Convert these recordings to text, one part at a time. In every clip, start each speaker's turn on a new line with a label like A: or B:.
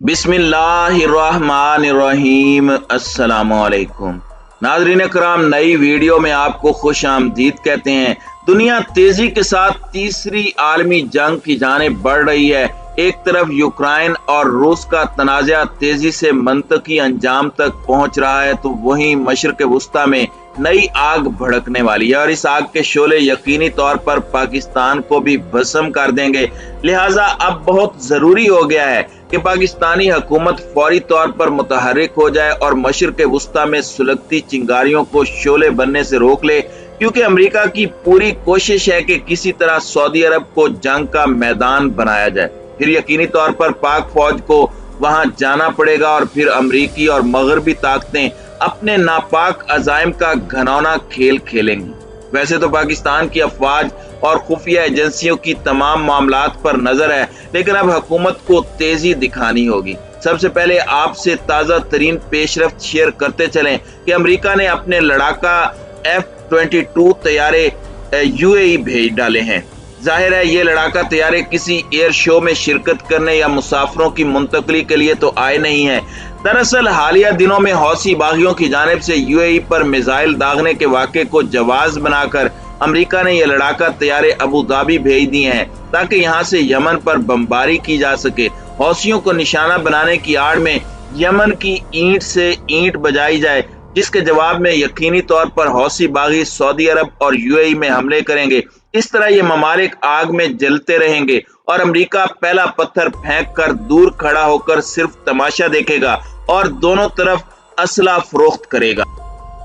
A: बिस्मिल्लाहिर्रहमानिर्रहीम। अस्सलामुअलैकुम नाज़रीन कराम, नई वीडियो में आपको खुश आमदीद कहते हैं। दुनिया तेजी के साथ तीसरी आलमी जंग की जानिब बढ़ रही है। एक तरफ यूक्रेन और रूस का तनाज़ा तेजी से मंतकी अंजाम तक पहुंच रहा है, तो वहीं मशरिक़ वुस्ता में नई आग भड़कने वाली है और इस आग के शोले यकीनी तौर पर पाकिस्तान को भी भस्म कर देंगे। लिहाजा अब बहुत जरूरी हो गया है कि पाकिस्तानी हुकूमत फौरी तौर पर मुतहर्रिक हो जाए और मशरिक़ वुस्ता में सुलगती चिंगारियों को शोले बनने से रोक ले, क्योंकि अमेरिका की पूरी कोशिश है कि किसी तरह सऊदी अरब को जंग का मैदान बनाया जाए। फिर यकीनी तौर पर पाक फौज को वहां जाना पड़ेगा और फिर अमरीकी और मगरबी ताकतें अपने नापाक अजाइम का घनौना खेल खेलेंगी। वैसे तो पाकिस्तान की अफवाज और खुफिया एजेंसियों की तमाम मामलात पर नजर है, लेकिन अब हुकूमत को तेजी दिखानी होगी। सबसे पहले आपसे ताज़ा तरीन पेशरफ्त शेयर करते चलें कि अमेरिका ने अपने लड़ाका F-22 तैयारे UAE भेज डाले हैं। जाहिर है ये लड़ाका तैयारे किसी एयर शो में शिरकत करने या मुसाफिरों की मुंतकली के लिए तो आए नहीं है। दरअसल हालिया दिनों में हौसी बागियों की जानिब से UAE पर मिसाइल दागने के वाक़े को जवाज बनाकर अमेरिका ने यह लड़ाका तैयारे अबू धाबी भेज दिए हैं, ताकि यहाँ से यमन पर बमबारी की जा सके। हौसियों को निशाना बनाने की आड़ में यमन की ईंट से ईंट बजाई जाए, जिसके जवाब में यकीनी तौर पर हौसी बागी सऊदी अरब और UAE में हमले करेंगे। इस तरह ये ममालिक आग में जलते रहेंगे और अमेरिका पहला पत्थर फेंक कर दूर खड़ा होकर सिर्फ तमाशा देखेगा और दोनों तरफ असला फरोख्त करेगा।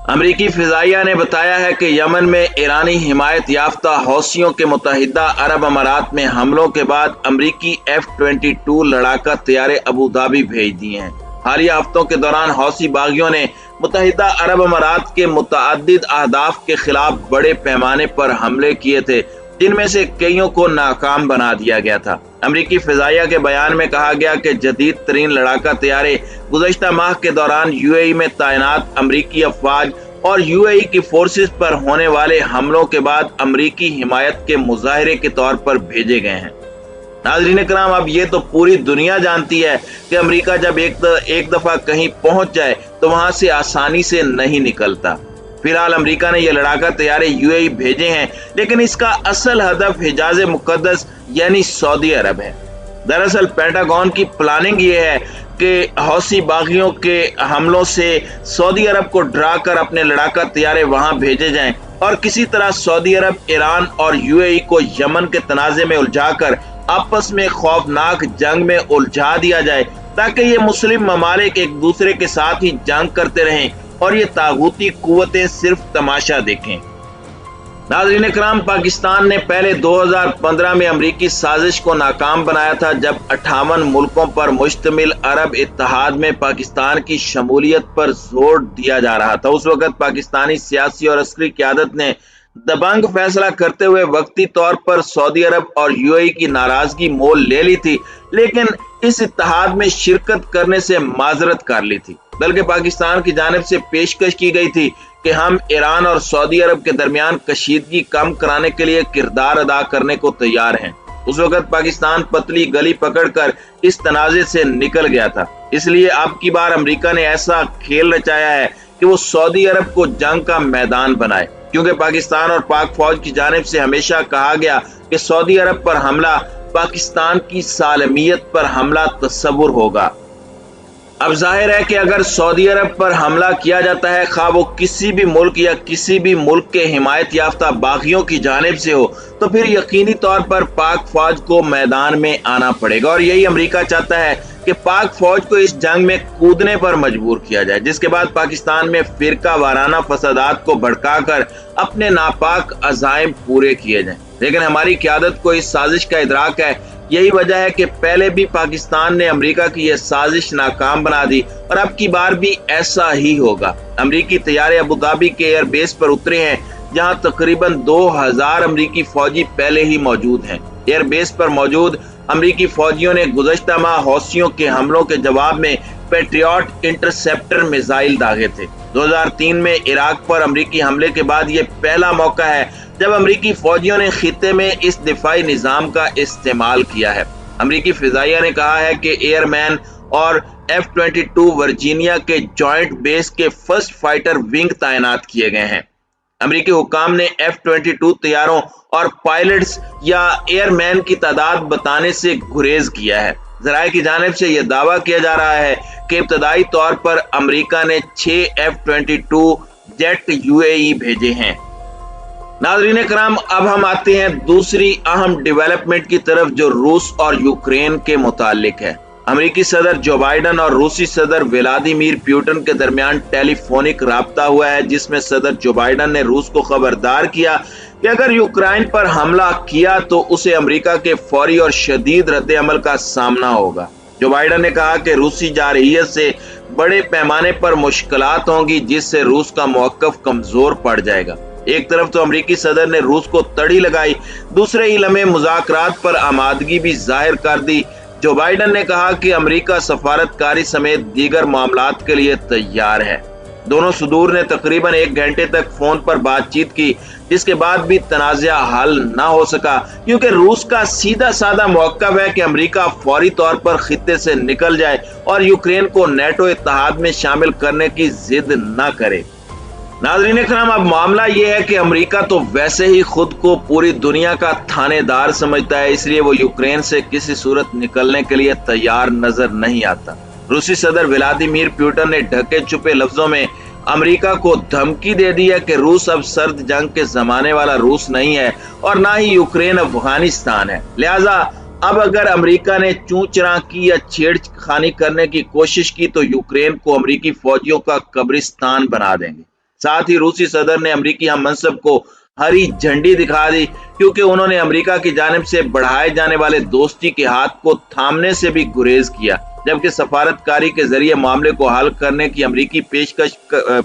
A: अमरीकी फिजाइया ने बताया है कि यमन में ईरानी हिमायत याफ्ता हौसियों के मुत्तहिदा अरब अमारात में हमलों के बाद अमरीकी F-22 लड़ाका तैयारे अबू धाबी भेज दिए हैं। हालिया हफ्तों के दौरान हौसी बागियों ने मुत्तहिदा अरब अमारात के मुतअद्दिद अहदाफ के खिलाफ बड़े पैमाने पर हमले किए थे, जिनमें से कईयों को नाकाम बना दिया गया था। अमरीकी फिजाइया के बयान में कहा गया कि जदीद तरीन लड़ाका तैयारे गुज़श्ता माह के दौरान UAE में तैनात अमरीकी अफवाज और UAE की फोर्सेस पर होने वाले हमलों के बाद अमरीकी हिमायत के मुजाहिरे के तौर पर भेजे गए हैं। नाज़रीन कराम, अब ये तो पूरी दुनिया जानती है कि अमेरिका जब एक दफा कहीं पहुंच जाए तो वहां से आसानी से नहीं निकलता। फिलहाल अमेरिका ने यह लड़ाका तैयारे UAE भेजे हैं, लेकिन इसका असल हदफ हिजाज मुकद्दस यानी सऊदी अरब है। दरअसल पेंटागन की प्लानिंग ये है कि हौसी बागियों के हमलों से सऊदी अरब को डरा कर अपने लड़ाका तैयारे वहां भेजे जाएं और किसी तरह सऊदी अरब, ईरान और UAE को यमन के तनाज़े में उलझाकर आपस में खौफनाक जंग में उलझा दिया जाए, ताकि ये मुस्लिम ममालिक एक दूसरे के साथ ही जंग करते रहें और ये तागूती कुव्वतें सिर्फ तमाशा देखें। नाज़रीन कराम, पाकिस्तान ने पहले 2015 में अमरीकी साजिश को नाकाम बनाया था, जब 58 मुल्कों पर मुश्तमिल अरब इत्तेहाद में पाकिस्तान की शमूलियत पर जोर दिया जा रहा था। उस वक्त पाकिस्तानी सियासी और अस्करी क़यादत ने दबंग फैसला करते हुए वक्ती तौर पर सऊदी अरब और UAE की नाराजगी मोल ले ली थी, लेकिन इस इत्तेहाद में शिरकत करने से माजरत कर ली थी। बल्कि पाकिस्तान की जानिब से पेशकश की गई थी कि हम ईरान और सऊदी अरब के दरमियान कशीदगी कम कराने के लिए किरदार अदा करने को तैयार हैं। उस वक्त पाकिस्तान पतली गली पकड़कर इस तनाज़े से निकल गया था। इसलिए अब की बार अमेरिका ने ऐसा खेल रचाया है कि वो सऊदी अरब को जंग का मैदान बनाए, क्योंकि पाकिस्तान और पाक फौज की जानिब से हमेशा कहा गया कि सऊदी अरब पर हमला पाकिस्तान की सालमियत पर हमला तस्वुर होगा। अब जाहिर है कि अगर सऊदी अरब पर हमला किया जाता है, खा वो किसी भी मुल्क या किसी भी मुल्क के हिमायत याफ्ता बागियों की जानिब से हो, तो फिर यकीनी तौर पर पाक फौज को मैदान में आना पड़ेगा। और यही अमेरिका चाहता है कि पाक फौज को इस जंग में कूदने पर मजबूर किया जाए, जिसके बाद पाकिस्तान में फिरका वाराना फसादात को भड़काकर अपने नापाक अज़ाइम पूरे किए जाएं। लेकिन हमारी क़यादत को इस साजिश का इदराक है। यही वजह है कि पहले भी पाकिस्तान ने अमेरिका की यह साजिश नाकाम बना दी और अब की बार भी ऐसा ही होगा। अमेरिकी तैयारे अबू धाबी के एयरबेस पर उतरे हैं, जहां तकरीबन 2000 अमेरिकी फौजी पहले ही मौजूद हैं। एयरबेस पर मौजूद अमेरिकी फौजियों ने गुज़श्ता माह हौसियों के हमलों के जवाब में पैट्रियट इंटरसेप्टर मिसाइल दागे थे। 2003 में इराक पर अमेरिकी हमले के बाद ये पहला मौका है जब अमेरिकी फौजियों ने खित्ते में इस दिफाई निजाम का इस्तेमाल किया है। अमेरिकी फिजाइया ने कहा है कि एयरमैन और F-22 वर्जीनिया के जॉइंट बेस के फर्स्ट फाइटर विंग तैनात किए गए हैं। अमेरिकी हुक्काम ने F-22 तैयारों और पायलट्स या एयरमैन की तादाद बताने से गुरेज किया है। ज़राए की जानिब से यह दावा किया जा रहा है कि इब्तदाई तौर पर अमेरिका ने 6 F-22 जेट UAE भेजे हैं। नाज़रीन कराम, अब हम आते हैं दूसरी अहम डेवलपमेंट की तरफ जो रूस और यूक्रेन के मुतालिक है। अमेरिकी सदर जो बाइडन और रूसी सदर व्लादिमीर पुतिन के दरमियान टेलीफोनिक राब्ता हुआ है, जिसमें सदर जो बाइडन ने रूस को खबरदार किया कि अगर यूक्रेन पर हमला किया तो उसे अमेरिका के फौरी और शदीद रद्द-ए-अमल का सामना होगा। जो बाइडन ने कहा कि रूसी जारहियत से बड़े पैमाने पर मुश्किलात होंगी, जिससे रूस का मौक़िफ़ कमजोर पड़ जाएगा। एक तरफ तो अमेरिकी सदर ने रूस को तड़ी लगाई, दूसरे ही लम्हे मुज़ाकरात पर आमादगी भी जाहिर कर दी। जो बाइडन ने कहा कि अमेरिका सफारतकारी समेत दीगर मामलात के लिए तैयार है। दोनों सदूर ने तकरीबन 1 घंटे तक फोन पर बातचीत की, जिसके बाद भी तनाज़ा हल न हो सका, क्योंकि रूस का सीधा साधा मौक़िफ़ है कि अमेरिका फौरी तौर पर खित्ते से निकल जाए और यूक्रेन को नेटो इत्तेहाद में शामिल करने की जिद न करे। नाज़रीन कराम, अब मामला यह है कि अमेरिका तो वैसे ही खुद को पूरी दुनिया का थानेदार समझता है, इसलिए वो यूक्रेन से किसी सूरत निकलने के लिए तैयार नजर नहीं आता। रूसी सदर व्लादिमीर पुतिन ने ढके छुपे लफ्जों में अमेरिका को धमकी दे दी है कि रूस अब सर्द जंग के जमाने वाला रूस नहीं है और ना ही यूक्रेन अफगानिस्तान है। लिहाजा अब अगर अमेरिका ने चूं-चरां की या छेड़खानी करने की कोशिश की तो यूक्रेन को अमेरिकी फौजियों का कब्रिस्तान बना देंगे। साथ ही रूसी सदर ने अमेरिकी हम मनसब को हरी झंडी दिखा दी, क्योंकि उन्होंने अमेरिका की जानिब से बढ़ाए जाने वाले दोस्ती के हाथ को थामने से भी गुरेज किया, जबकि सफारतकारी के जरिए मामले को हल करने की अमेरिकी पेशकश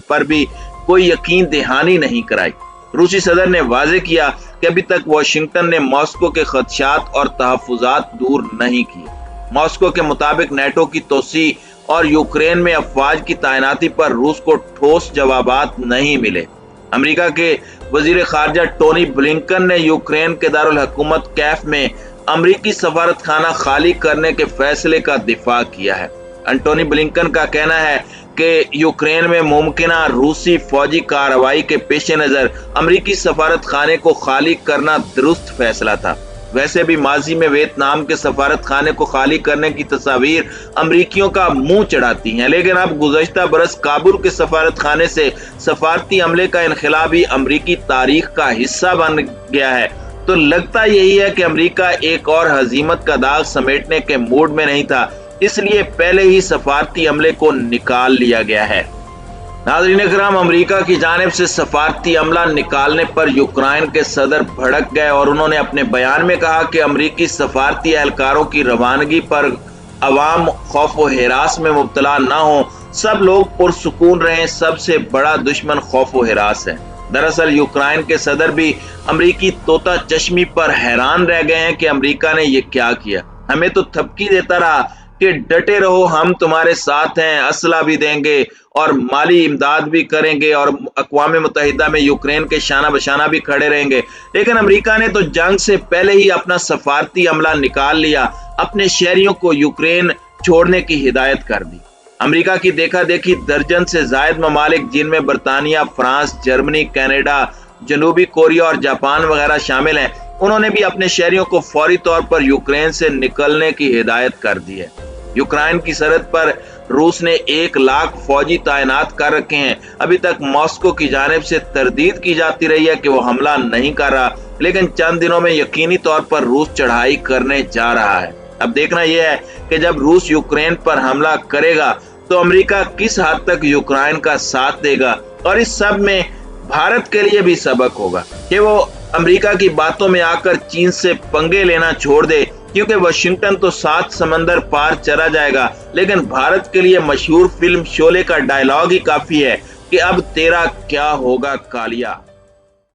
A: पर भी कोई यकीन दहानी नहीं कराई। रूसी सदर ने वाजे किया कि अभी तक वाशिंगटन ने मॉस्को के खदशात और तहफ्फुजात दूर नहीं किए। मॉस्को के मुताबिक नेटो की तोसी और यूक्रेन में अफवाज की तैनाती पर रूस को ठोस जवाबात नहीं मिले। अमेरिका के वजीर खारजा टोनी ब्लिंकन ने यूक्रेन के दारुल हुकूमत कैफ में अमेरिकी सफारत खाना खाली करने के फैसले का दिफा किया है। एंटोनी ब्लिंकन का कहना है कि यूक्रेन में मुमकिना रूसी फौजी कार्रवाई के पेश नजर अमेरिकी सफारत खाने को खाली करना दुरुस्त फैसला था। वैसे भी माजी में वियतनाम के सफारत खाने को खाली करने की तस्वीर अमरीकियों का मुंह चढ़ाती हैं, लेकिन अब गुज़श्ता बरस काबुल के सफारत खाने से सफारती अमले का इनखिला भी अमरीकी तारीख का हिस्सा बन गया है। तो लगता यही है कि अमरीका एक और हजीमत का दाग समेटने के मूड में नहीं था, इसलिए पहले ही सफारती अमले को निकाल लिया गया है। नाज़रीन कराम, अमेरिका की जानिब से सफारती अमला निकालने पर यूक्रेन के सदर भड़क गए और उन्होंने अपने बयान में कहा कि अमेरिकी सफारती एहलकारों की रवानगी पर अवाम खौफ व हिरास में मुब्तला न हो, सब लोग पुरसुकून रहें, सबसे बड़ा दुश्मन खौफ व हिरास है। दरअसल यूक्रेन के सदर भी अमेरिकी तोता चश्मी पर हैरान रह गए हैं कि अमेरिका ने ये क्या किया। हमें तो थपकी देता रहा कि डटे रहो, हम तुम्हारे साथ हैं, असला भी देंगे और माली इमदाद भी करेंगे और अक़वाम मुत्तहिदा में यूक्रेन के शाना बशाना भी खड़े रहेंगे। लेकिन अमेरिका ने तो जंग से पहले ही अपना सफारती अमला निकाल लिया, अपने शहरियों को यूक्रेन छोड़ने की हिदायत कर दी। अमेरिका की देखा देखी दर्जन से जायद ममालिक, जिनमें बरतानिया, फ्रांस, जर्मनी, कनाडा, जनूबी कोरिया और जापान वगैरह शामिल हैं, उन्होंने भी अपने शहरियों को फौरी तौर पर यूक्रेन से निकलने की हिदायत कर दी है। यूक्रेन की सरहद पर रूस ने 1 लाख फौजी तैनात कर रखे हैं। अभी तक मॉस्को की जानिब से तरदीद की जाती रही है कि वो हमला नहीं कर रहा, लेकिन चंद दिनों में यकीनी तौर पर रूस चढ़ाई करने जा रहा है। अब देखना यह है कि जब रूस यूक्रेन पर हमला करेगा तो अमेरिका किस हद तक यूक्रेन का साथ देगा, और इस सब में भारत के लिए भी सबक होगा कि वो अमेरिका की बातों में आकर चीन से पंगे लेना छोड़ दे, क्योंकि वाशिंगटन तो 7 समंदर पार चला जाएगा, लेकिन भारत के लिए मशहूर फिल्म शोले का डायलॉग ही काफी है कि अब तेरा क्या होगा कालिया।